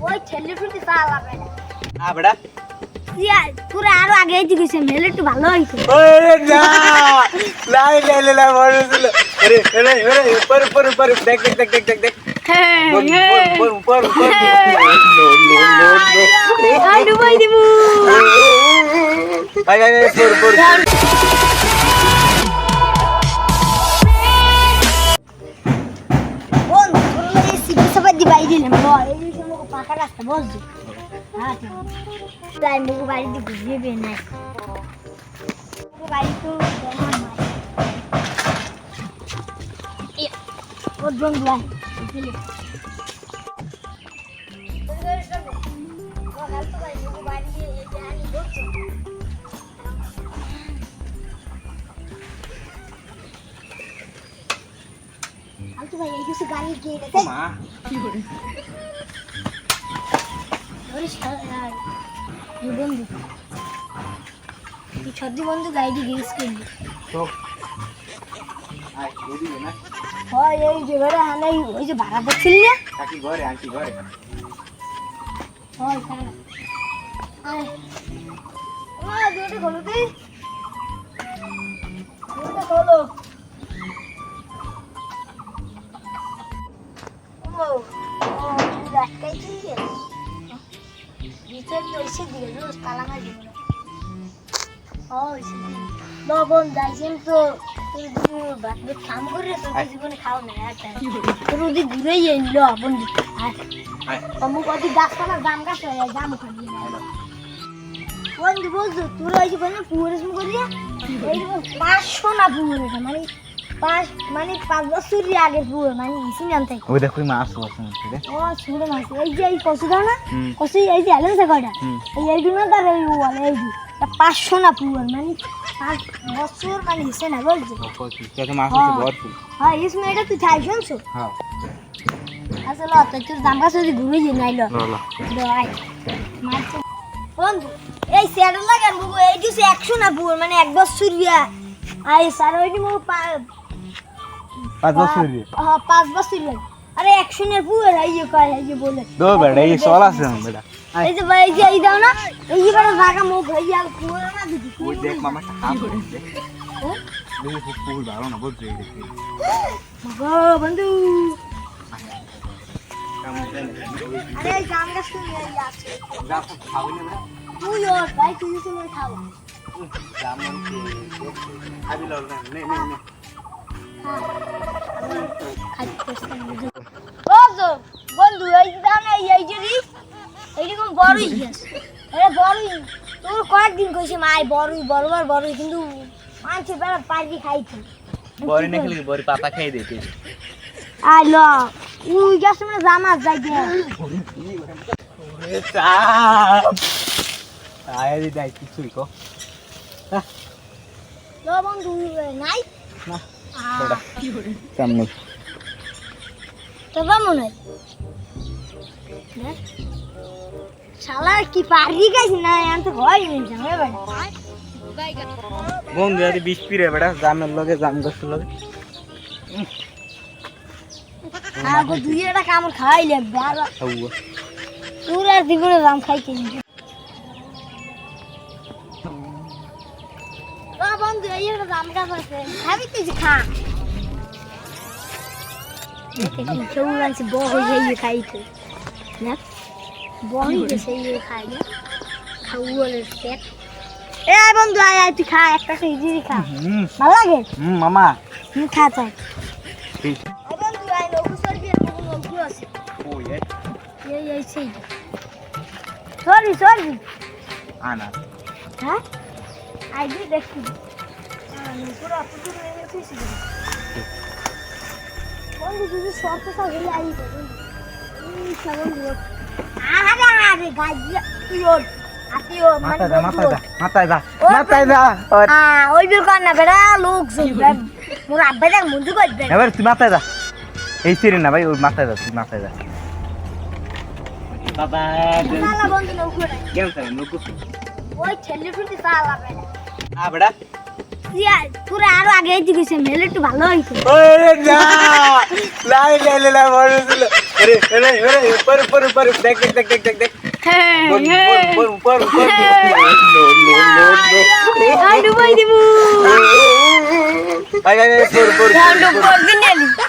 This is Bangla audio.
ওই ছেলে ফুটি চালা বেটা বেটা ইয়া পুরো আরো আগে দিছে মেলে একটু ভালো হইতো ওরে না লাই বড়ছিল আরে আরে আরে উপর দেখ উপর নো আই ডুবাই দিমু আই উপর বল তোর এই সিবি সবাই দিবাই দিলাম বল এই সময় পাকা রাস্তা বসছি হ্যাঁ তাই মুগু বাড়ি দি ঘুরিয়ে না বাড়ি তো দেখান না ওর বন্ধু ভাই ভাই এই কিছু গাড়ি গিয়ে গেছে মা কি করে বন্ধু ছদ্দি বন্ধু গাড়ি গিয়েছে কিন্তু তো আই বডি না হয় এই যে ঘরে হানাই ওই যে ভাড়া পড়ছিল না আকি ঘরে হয় হ্যাঁ আয় মা দুটো খোলো তুই দুটো খোলো ও রাস্তায় কি নিচে তো এসে দিয়ে রোজ তালা মারি লবণ যাইছেন তো কাম করে জীবনে খাও না তোর ওদিক ঘুরেই এল বন্ধু অমুক ওদিক গাছপালার দাম গাছ দাম খাবি বন্ধু বলছো তোর ওই যে বললাম পুকুরের করিয়া এইরকম 500 না পুকুর এটা মানে 5 বছর আগের পুকুর মানে ইসি নাম থাকে ওই দেখো মাছ আছে রে ও ছোট মাছ এই যে এই কচু দাও না কচু এই যে আলেন কয়টা এই দিন তার এই ওয়ালে এই 500 না পুকুর মানে 5 বছর মানে হিসে না বলছো কত মাছ আছে ভরপুর হ্যাঁ इसमें এটা তুই চাই শুনছো হ্যাঁ আসলে তো তোর দাম গাছ যদি ঘুরে যে নাইলো দই মাছ বন্ধু এই স্যার লাগান বুবু এই দিছে 100 না পুকুর মানে 1 বছর রিয়া আই স্যার ওইটি মো 5 বছর হ্যাঁ 5 বছর রিয়া আরে 100 এর পুকুর এই যে কয় এই যে বলে দো বেটা এই সল আছে বেটা এই যে ভাই যে এই দাও না এই যে বড় জায়গা মুখ হই আর পুকুর না দিদি ওই দেখ মামা কাম করে দেখি ফুল ভালো না বলছে দেখি গো বন্ধু আরে জাম গাছ তো নিয়ে আসছে যা খাবি না তুই ওর ভাই তুই তুমি খাও জাম কি খাবি লও না নে বন্ধু এই দাও না এই যে এইরকম বড়ই গেছে আরে বড়ই তোর কয়েকদিন কইছে মাই বড়ই কিন্তু মানছে বেড়া পারবি খাইতে বড়ি না খেলে বড়ি পাতা খাই দিতে আই ল উই গাছ মানে জামা যাই দে ওরে চাপ আয় দি দাই কিছুই কো ল বন্ধু নাই না বেটা সামনে তো বামু নাই শালা কি পারি গাছ না আন তো হয় নি জামে বেটা বন্ধু যদি 20 পিরে বেটা জামের লগে জাম গাছ লগে আগো দুই এটা কামড় খাইলে বাবা হাওয়া তোর আর জীবনে জাম খাইতে নি বন্ধু এই একটা জাম গাছ আছে খাবি তুই খা কেউ আছে বড় হয়ে খাইতে না বড় হয়ে খাই না খাওয়ালে সেট এ বন্ধু আয় তুই খা একটা ইজি খা ভালো লাগে মামা খা চাই ঠিক বন্ধু আয় লোক সরবি লোক আছে ও এই সেই সরি আনা হ্যাঁ আইডি দেখি পুরো আপনি নিয়েছি বন্ধু যদি শর্ট কথা হলে আই এই সামন লোক আরে গাজিয়া তুই ওর আতিও মানে মাথায় যা ওই বের কর না বেটা লোক মোর আব্বা যা মন্দির করবে এবার তুই মাথায় যা এই সিরে না ভাই ওই মাথায় যা তুই মাথায় যা বাবা শালা বন্ধু লোক কেন স্যার লোক ওই ছেলে ফুটি শালা বেটা বেটা তোরা আরো আগে এসে গেছে মেলে একটু ভালো হইতো ওরে না লাই লাই লাই বড় ছিল আরে আরে আরে উপর উপর উপর দেখ দেখ দেখ দেখ দেখ দেখ উপর উপর উপর নো নো নো ডুবাই দিবু আই আই উপর উপর ডুবাই দিন